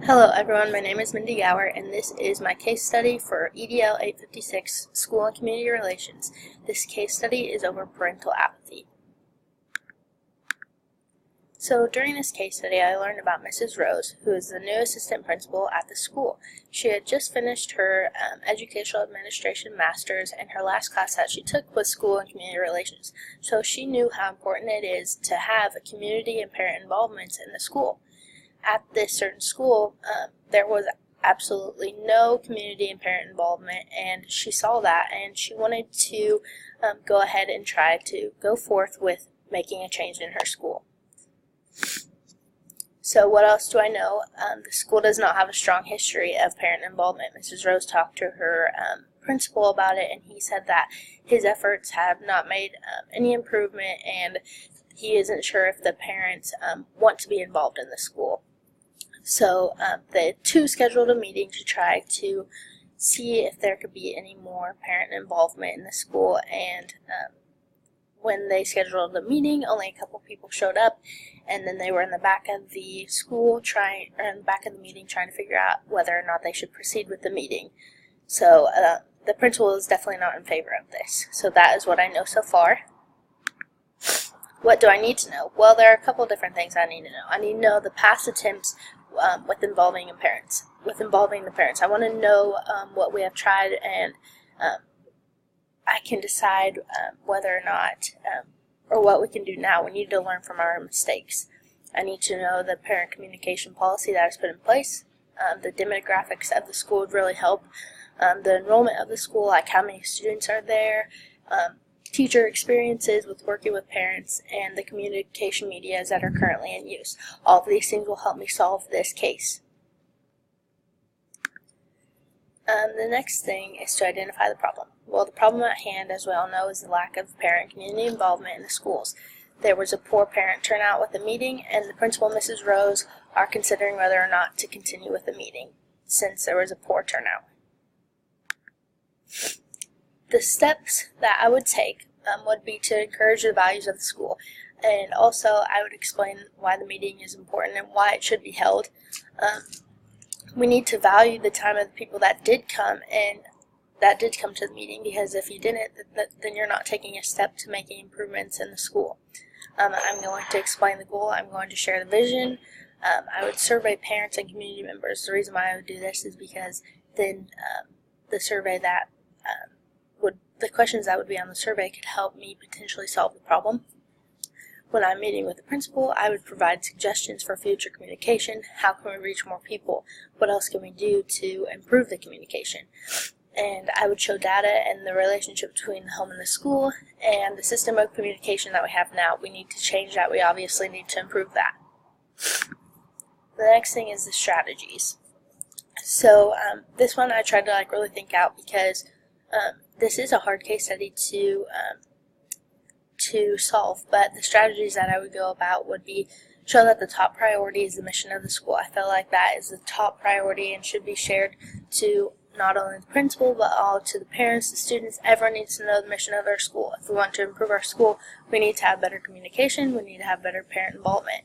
Hello everyone, my name is Mindy Gower and this is my case study for EDL 856, School and Community Relations. This case study is over parental apathy. So during this case study I learned about Mrs. Rose, who is the new assistant principal at the school. She had just finished her Educational Administration Master's and her last class that she took was School and Community Relations. So she knew how important it is to have a community and parent involvement in the school. At this certain school, there was absolutely no community and parent involvement, and she saw that and she wanted to go ahead and try to go forth with making a change in her school. So what else do I know? The school does not have a strong history of parent involvement. Mrs. Rose talked to her principal about it, and he said that his efforts have not made any improvement, and he isn't sure if the parents want to be involved in the school. So the two scheduled a meeting to try to see if there could be any more parent involvement in the school, and when they scheduled the meeting, only a couple people showed up, and then they were in the back of the school in the back of the meeting trying to figure out whether or not they should proceed with the meeting. So the principal is definitely not in favor of this. So that is what I know so far. What do I need to know? Well, there are a couple different things I need to know. I need to know the past attempts with involving the parents. I want to know what we have tried, and I can decide whether or not or what we can do now. We need to learn from our mistakes. I need to know the parent communication policy that is put in place. The demographics of the school would really help. The enrollment of the school, like how many students are there, teacher experiences with working with parents, and the communication medias that are currently in use. All of these things will help me solve this case. The next thing is to identify the problem. Well, the problem at hand, as we all know, is the lack of parent community involvement in the schools. There was a poor parent turnout with the meeting, and the principal and Mrs. Rose are considering whether or not to continue with the meeting since there was a poor turnout. The steps that I would take would be to encourage the values of the school, and also I would explain why the meeting is important and why it should be held. We need to value the time of the people that did come to the meeting, because if you didn't, then you're not taking a step to making improvements in the school. I'm going to explain the goal. I'm going to share the vision. I would survey parents and community members. The reason why I would do this is because then the questions that would be on the survey could help me potentially solve the problem. When I'm meeting with the principal, I would provide suggestions for future communication. How can we reach more people? What else can we do to improve the communication? And I would show data and the relationship between the home and the school, and the system of communication that we have now. We need to change that. We obviously need to improve that. The next thing is the strategies. So this one I tried to really think out, because this is a hard case study to solve, but the strategies that I would go about would be show that the top priority is the mission of the school. I feel like that is the top priority and should be shared to not only the principal, but all to the parents, the students. Everyone needs to know the mission of our school. If we want to improve our school, we need to have better communication. We need to have better parent involvement.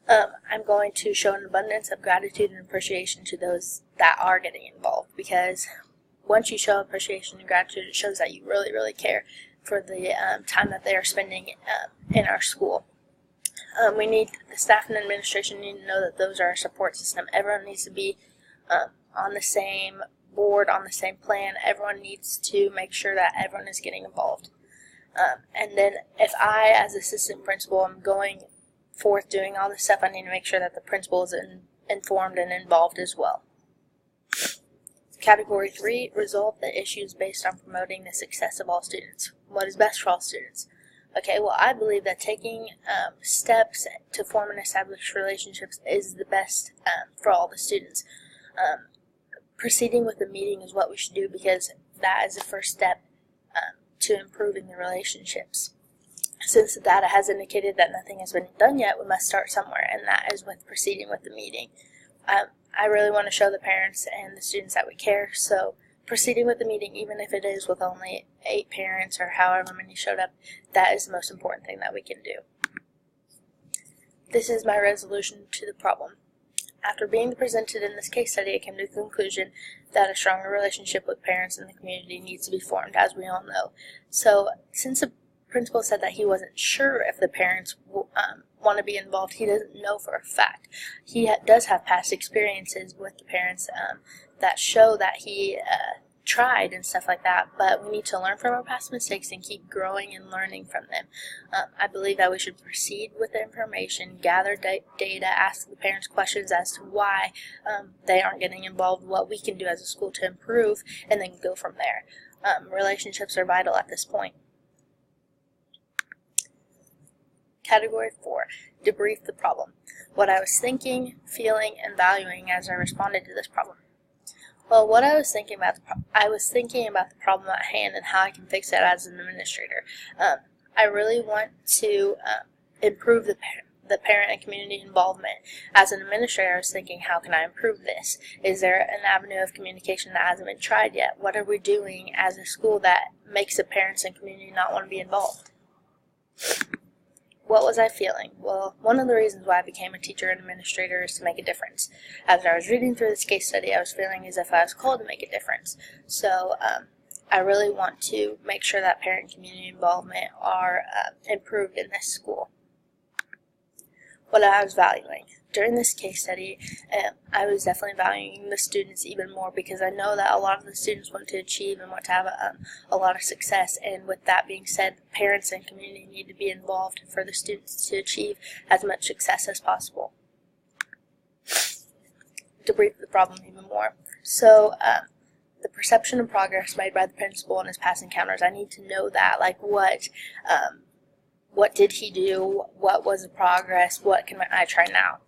I'm going to show an abundance of gratitude and appreciation to those that are getting involved, because once you show appreciation and gratitude, it shows that you really, really care for the time that they are spending in our school. The staff and administration need to know that those are our support system. Everyone needs to be on the same board, on the same plan. Everyone needs to make sure that everyone is getting involved. And then if I, as assistant principal, am going forth doing all this stuff, I need to make sure that the principal is informed and involved as well. Category 3, resolve the issues based on promoting the success of all students. What is best for all students? Okay, well, I believe that taking steps to form and establish relationships is the best for all the students. Proceeding with the meeting is what we should do, because that is the first step to improving the relationships. Since the data has indicated that nothing has been done yet, we must start somewhere, and that is with proceeding with the meeting. I really want to show the parents and the students that we care, so proceeding with the meeting, even if it is with only 8 parents or however many showed up, that is the most important thing that we can do. This is my resolution to the problem. After being presented in this case study, I came to the conclusion that a stronger relationship with parents in the community needs to be formed, as we all know. So since the principal said that he wasn't sure if the parents want to be involved, he doesn't know for a fact. He does have past experiences with the parents that show that he tried and stuff like that, but we need to learn from our past mistakes and keep growing and learning from them. I believe that we should proceed with the information, gather data, ask the parents questions as to why they aren't getting involved, what we can do as a school to improve, and then go from there. Relationships are vital at this point. Category 4, debrief the problem. What I was thinking, feeling, and valuing as I responded to this problem. Well, what I was thinking about, the problem at hand and how I can fix it as an administrator. I really want to improve the parent and community involvement. As an administrator, I was thinking, how can I improve this? Is there an avenue of communication that hasn't been tried yet? What are we doing as a school that makes the parents and community not want to be involved? What was I feeling? Well, one of the reasons why I became a teacher and administrator is to make a difference. As I was reading through this case study, I was feeling as if I was called to make a difference. So I really want to make sure that parent and community involvement are improved in this school. What I was valuing. During this case study, I was definitely valuing the students even more, because I know that a lot of the students want to achieve and want to have a lot of success. And with that being said, parents and community need to be involved for the students to achieve as much success as possible. Debrief the problem even more. So the perception of progress made by the principal in his past encounters, I need to know that, like what did he do? What was the progress? What can I try now?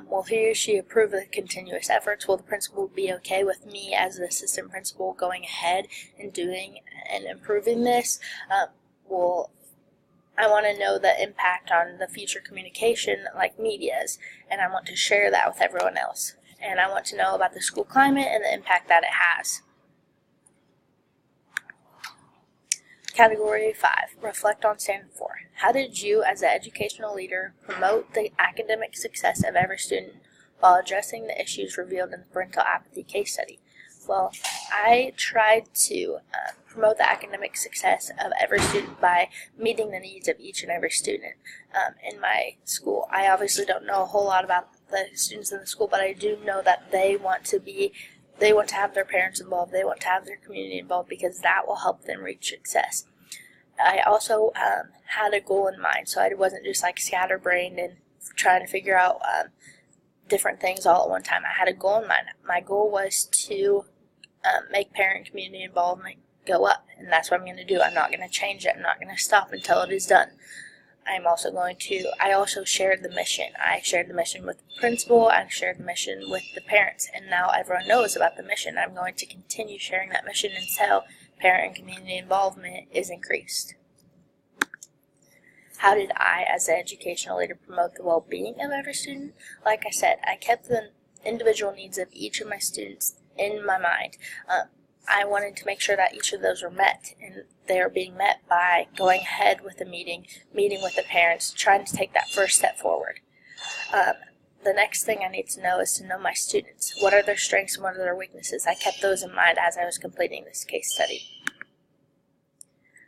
Will he or she approve of the continuous efforts? Will the principal be okay with me as the assistant principal going ahead and doing and improving this? I want to know the impact on the future communication, like medias, and I want to share that with everyone else. And I want to know about the school climate and the impact that it has. Category 5, reflect on Stand 4. How did you, as an educational leader, promote the academic success of every student while addressing the issues revealed in the parental apathy case study? Well, I tried to promote the academic success of every student by meeting the needs of each and every student in my school. I obviously don't know a whole lot about the students in the school, but I do know that they want to have their parents involved, they want to have their community involved, because that will help them reach success. I also had a goal in mind, so I wasn't just like scatterbrained and trying to figure out different things all at one time. I had a goal in mind. My goal was to make parent community involvement go up, and that's what I'm going to do. I'm not going to change it. I'm not going to stop until it is done. I also shared the mission. I shared the mission with the principal, I shared the mission with the parents, and now everyone knows about the mission. I'm going to continue sharing that mission until parent and community involvement is increased. How did I, as an educational leader, promote the well-being of every student? Like I said, I kept the individual needs of each of my students in my mind. I wanted to make sure that each of those were met, and they are being met by going ahead with the meeting with the parents, trying to take that first step forward. The next thing I need to know is to know my students. What are their strengths and what are their weaknesses? I kept those in mind as I was completing this case study.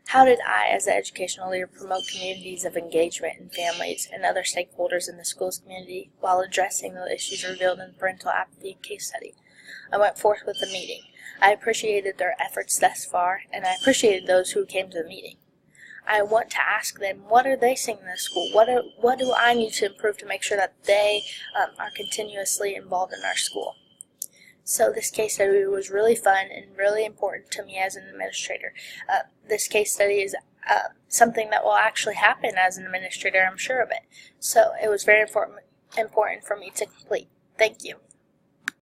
How did I, as an educational leader, promote communities of engagement and families and other stakeholders in the school's community while addressing the issues revealed in the parental apathy case study? I went forth with the meeting. I appreciated their efforts thus far, and I appreciated those who came to the meeting. I want to ask them, what are they seeing in the school? What do I need to improve to make sure that they are continuously involved in our school? So this case study was really fun and really important to me as an administrator. This case study is something that will actually happen as an administrator, I'm sure of it. So it was very important for me to complete. Thank you.